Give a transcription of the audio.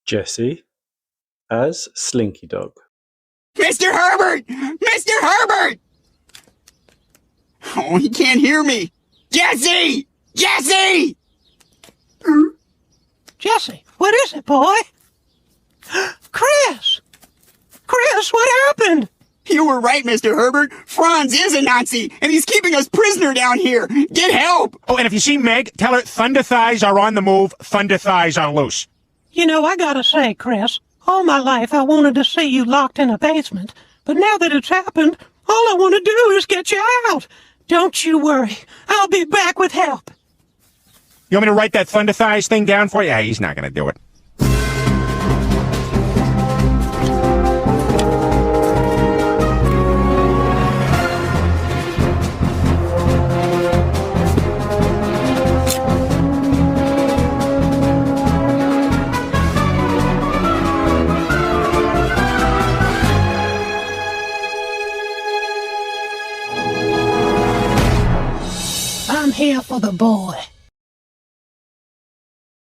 Jesse as Slinky Dog. Mr. Herbert! Mr. Herbert! Oh, he can't hear me. Jesse! Jesse! Jesse, what is it, boy? Chris! Chris, what happened? You were right, Mr. Herbert. Franz is a Nazi, and he's keeping us prisoner down here. Get help! Oh, and if you see Meg, tell her Thunder Thighs are on the move, Thunder Thighs are loose. You know, I gotta say, Chris, all my life I wanted to see you locked in a basement, but now that it's happened, all I want to do is get you out. Don't you worry. I'll be back with help. You want me to write that Thunder Thighs thing down for you? Yeah, he's not gonna do it. I'm here for the boy.